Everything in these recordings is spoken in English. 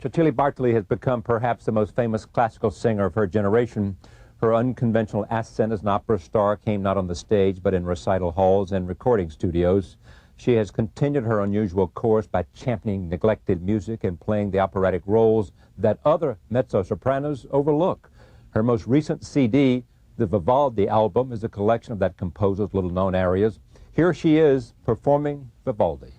Cecilia Bartoli has become perhaps the most famous classical singer of her generation. Her unconventional ascent as an opera star came not on the stage, but in recital halls and recording studios. She has continued her unusual course by championing neglected music and playing the operatic roles that other mezzo-sopranos overlook. Her most recent CD, the Vivaldi Album, is a collection of that composer's little-known arias. Here she is performing Vivaldi.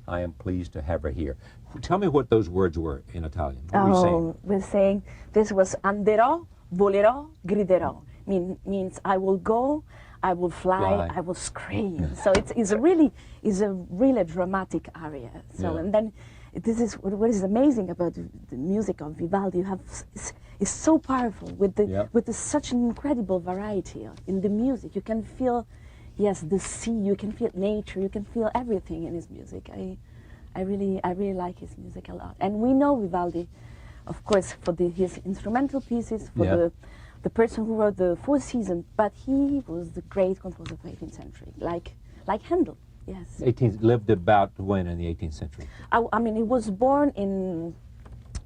I am pleased to have her here. Tell me what those words were in Italian. What were you saying? We're saying this was anderò, volerò, griderò. Means I will go, I will fly, I will scream. So it's a really dramatic aria. So and then this is what is amazing about the music of Vivaldi. You have is so powerful with the such an incredible variety in the music. You can feel, yes, the sea. You can feel nature. You can feel everything in his music. I really like his music a lot. And we know Vivaldi, of course, for his instrumental pieces, for the person who wrote the Four Seasons, but he was the great composer of the 18th century, like Handel. Yes. Lived about when in the 18th century? I mean, he was born in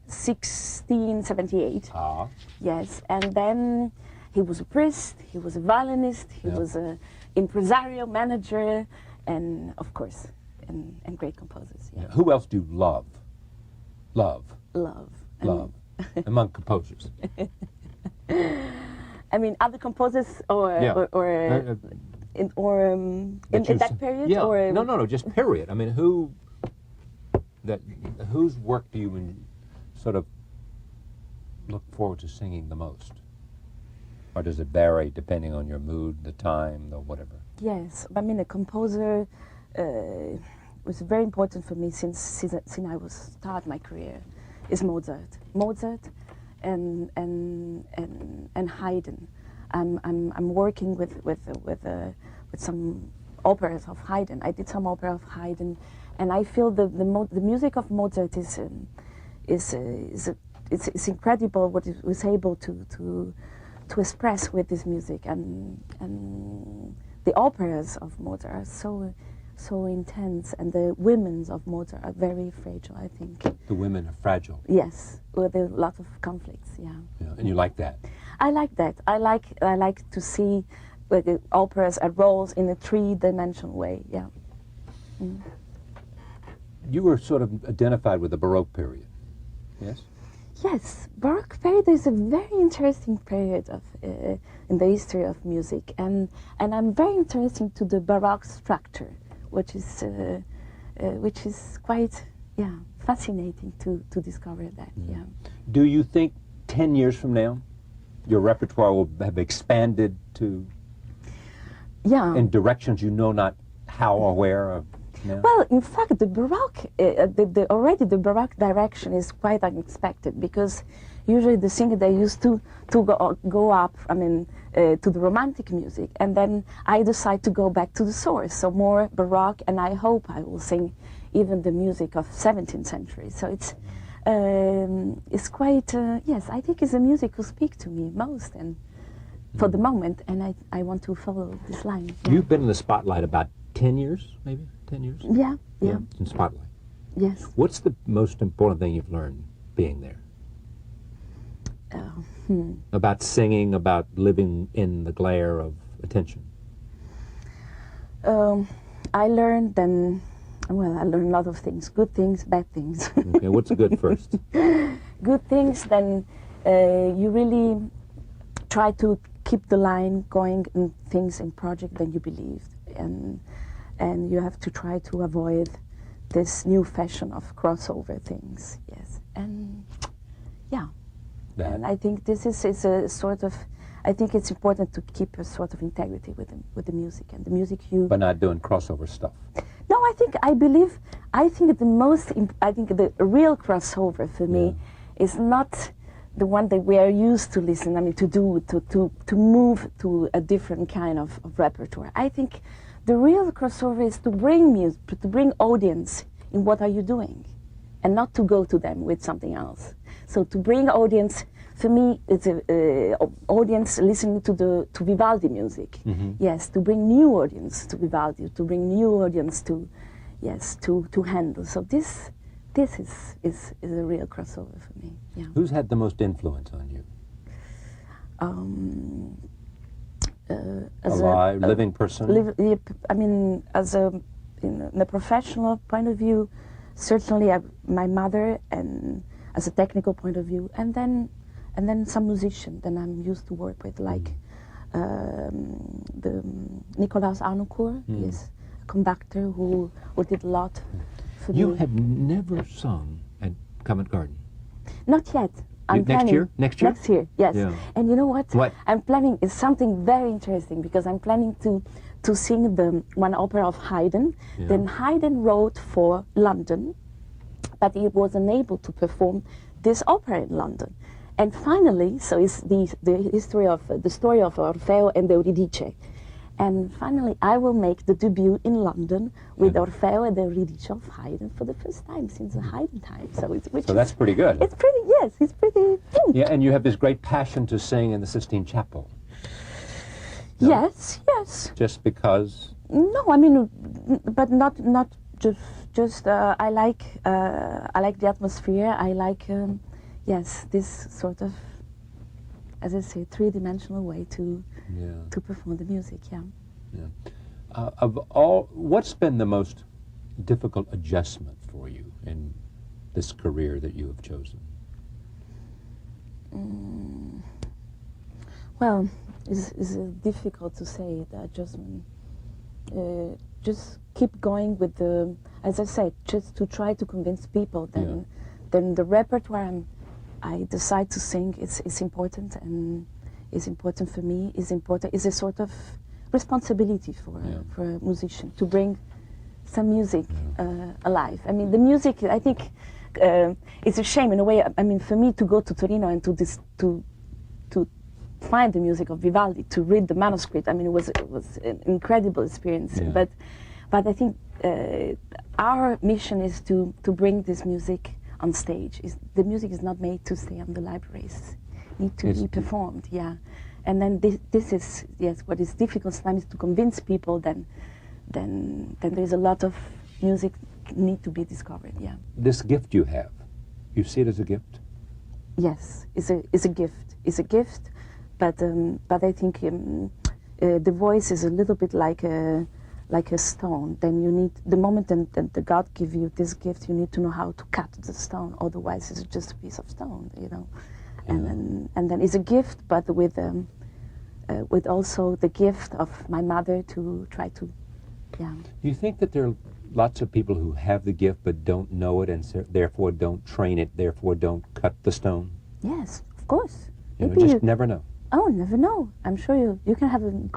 1678. Ah. Yes, and then he was a priest, he was a violinist, he was an impresario, manager, and of course, and great composers. Yeah. Who else do you love? Love. Among composers. I mean, other composers or in that period? Yeah. Or No, just period. I mean, whose work do you sort of look forward to singing the most? Or does it vary depending on your mood, the time, or whatever? Yes, I mean, a composer was very important for me since I was start my career. Is Mozart and Haydn. I'm working with some operas of Haydn. I did some opera of Haydn, and I feel the music of Mozart is incredible what it was able to express with this music, and the operas of Mozart are so intense, and the women of Mozart are very fragile, I think. The women are fragile? Yes, with a lot of conflicts, yeah. And you like that? I like that. I like to see the operas as roles in a three-dimensional way, yeah. Mm. You were sort of identified with the Baroque period, yes? Yes, Baroque period is a very interesting period of in the history of music, and I'm very interested to the Baroque structure, which is quite fascinating to discover that. Yeah. Do you think 10 years from now your repertoire will have expanded to in directions you know not how or where? Or, Well, in fact, the Baroque, already the Baroque direction is quite unexpected, because usually the singer, they used to go up, I mean, to the Romantic music, and then I decide to go back to the source, so more Baroque, and I hope I will sing even the music of 17th century. So it's quite, yes, I think it's a music who speaks to me most, and for the moment, and I want to follow this line. Yeah. You've been in the spotlight about 10 years, maybe? 10 years? Yeah. In spotlight. Yes. What's the most important thing you've learned being there? About singing, about living in the glare of attention? I learned then, well, I learned a lot of things, good things, bad things. Okay, what's good first? Good things, then you really try to keep the line going in things in project that you believe, and you have to try to avoid this new fashion of crossover things. Yes, and yeah, and I think this is a sort of. I think it's important to keep a sort of integrity with the music, and the music you. But not doing crossover stuff. No, I think the real crossover for me is not the one that we are used to listen. I mean, to move to a different kind of repertoire. I think the real crossover is to bring music, to bring audience in what are you doing, and not to go to them with something else. So to bring audience. For me, it's an audience listening to Vivaldi music. Mm-hmm. Yes, to bring new audience to Vivaldi, to bring new audience to Handel. So this is a real crossover for me. Yeah. Who's had the most influence on you? As a living person. I mean, in a professional point of view, certainly my mother, and as a technical point of view, and then some musician that I'm used to work with, like the Nicolaas Arnoncourt. Is a conductor who did a lot for me. You have never sung at Covent Garden? Not yet. I'm next year? Next year, yes. Yeah. And you know what? What? I'm planning is something very interesting, because I'm planning to sing the one opera of Haydn. Yeah. Then Haydn wrote for London, but he was unable to perform this opera in London. And finally, so it's the story of Orfeo and Euridice. And finally, I will make the debut in London with Orfeo and Euridice of Haydn for the first time since the Haydn time. So that's pretty good. It's pretty, yes, it's pretty. Yeah, and you have this great passion to sing in the Sistine Chapel. No? Yes, yes. Just because? No, I mean, but not just. I like the atmosphere. I like. Yes, this sort of, as I say, three-dimensional way to perform the music. Yeah. Yeah. What's been the most difficult adjustment for you in this career that you have chosen? Well, it's difficult to say the adjustment. Just keep going with the, as I said, just to try to convince people. Then the repertoire I decide to sing is important, and is important for me. Is a sort of responsibility for a musician to bring some music alive. I mean, the music. I think it's a shame in a way. I mean, for me to go to Torino and to find the music of Vivaldi, to read the manuscript. I mean, it was an incredible experience. Yeah. But I think our mission is to bring this music on stage. The music is not made to stay on the libraries. It needs to be performed, And then this is, what is difficult sometimes to convince people, then there's a lot of music need to be discovered, This gift you have, you see it as a gift? Yes, it's a gift. It's a gift, but I think the voice is a little bit like a stone. Then you need, the moment that the God give you this gift, you need to know how to cut the stone. Otherwise, it's just a piece of stone, And then it's a gift, but with also the gift of my mother to try to, Do you think that there are lots of people who have the gift but don't know it, and therefore don't train it, therefore don't cut the stone? Yes, of course. You just never know. Oh, never know. I'm sure you can have an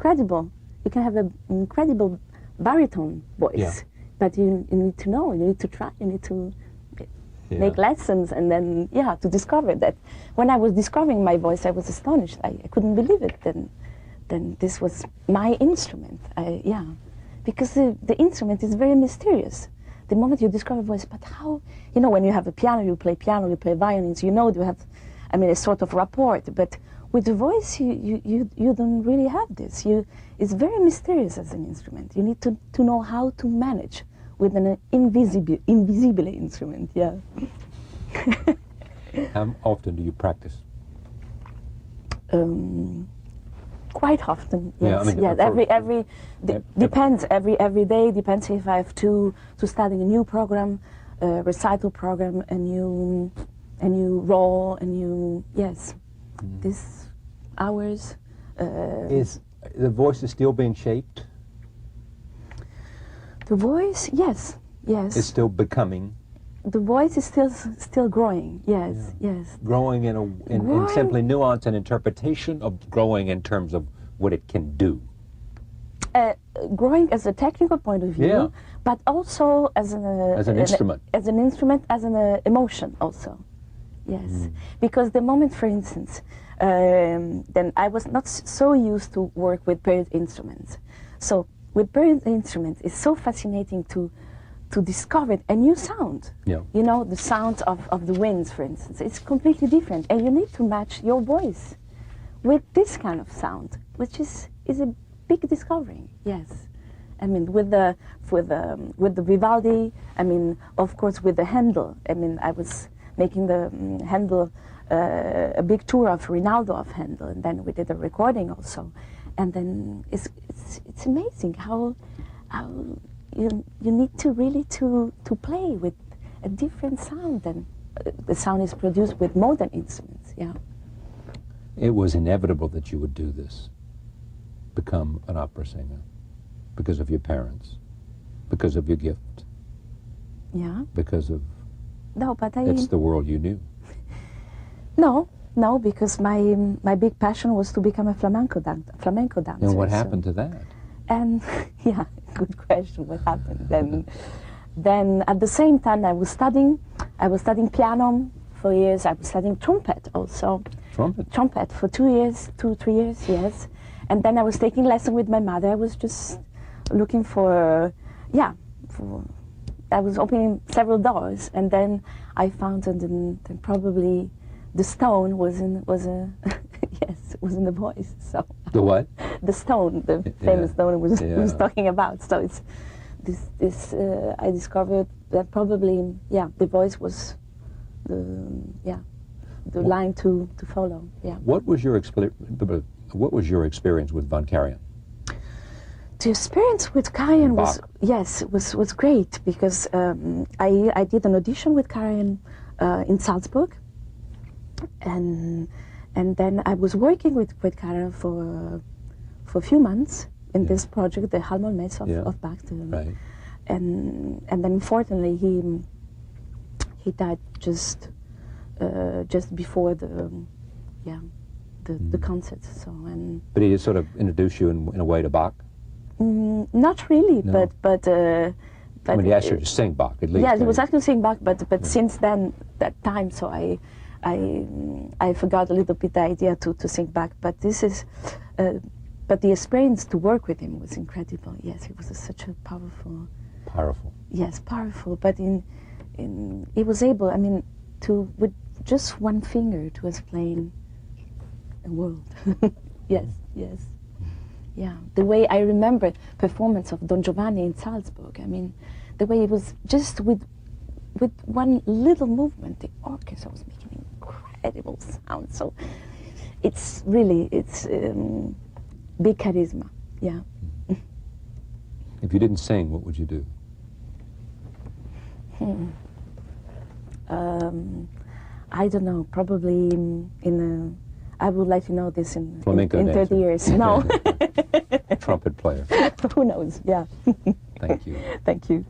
incredible baritone voice, but you need to know, you need to try, you need to make lessons, and then to discover that. When I was discovering my voice, I was astonished. I couldn't believe it. Then this was my instrument. Because the instrument is very mysterious. The moment you discover voice, but how? When you have a piano, you play violins. You have, a sort of rapport. But with the voice, you don't really have this. It's very mysterious as an instrument. You need to know how to manage with an invisible instrument. How often do you practice? Quite often, Yeah, yes. I mean, Yes, depends. Every day depends if I have to study a new program, a recital program, a new role, a new yes. These hours. Is the voice is still being shaped? The voice, yes, yes. It's still becoming. The voice is still growing. Yes, yes. Growing in simply nuance and interpretation, of growing in terms of what it can do. Growing as a technical point of view, Yeah. but also as an instrument. as an instrument, as an emotion also. Yes, because the moment, for instance, then I was not so used to work with period instruments. So with period instruments, it's so fascinating to discover a new sound. Yeah. You know, the sound of the winds, for instance. It's completely different, and you need to match your voice with this kind of sound, which is a big discovery. Yes, I mean with the Vivaldi. I mean, of course, with the Handel. I mean, I was making the Handel a big tour of Rinaldo of Handel, and then we did a recording also, and then it's amazing how you need to really to play with a different sound than the sound is produced with modern instruments. Yeah. It was inevitable that you would do this, become an opera singer, because of your parents, because of your gift, Yeah. because of No, but it's the world you knew. No, because my big passion was to become a flamenco dancer. And what so- happened to that? And yeah, good question. What happened then? Then at the same time, I was studying piano for years. I was studying trumpet also. Trumpet for 2 years, 3 years, yes. And then I was taking lessons with my mother. I was just looking for, I was opening several doors, and then I found that then probably the stone was in the voice. So The what? the stone, the famous stone was talking about. So it's this I discovered that probably the voice was the line to follow. Yeah. What was your experience with Von Karajan? The experience with Karajan was great because I did an audition with Karajan in Salzburg, and then I was working with Karajan for a few months in this project, the Halmon Mess of Bach. Right. And then unfortunately he died just before the concert. So But he sort of introduced you in a way to Bach. Not really, No. but I mean, he asked you to sing Bach at least. yeah, he was asking to sing Bach, but since then that time, so I forgot a little bit the idea to sing Bach. But this is, but the experience to work with him was incredible. Yes, he was such a powerful. Powerful. Yes, powerful. But he was able, I mean, with just one finger to explain a world. Yes. Yeah, the way I remember performance of Don Giovanni in Salzburg. I mean, the way it was just with one little movement, the orchestra was making incredible sound. So it's really big charisma. Yeah. If you didn't sing, what would you do? I don't know. Probably I would like to know this in Flamenco 30 dancer. years. No. Trumpet player. Who knows? Yeah. Thank you. Thank you.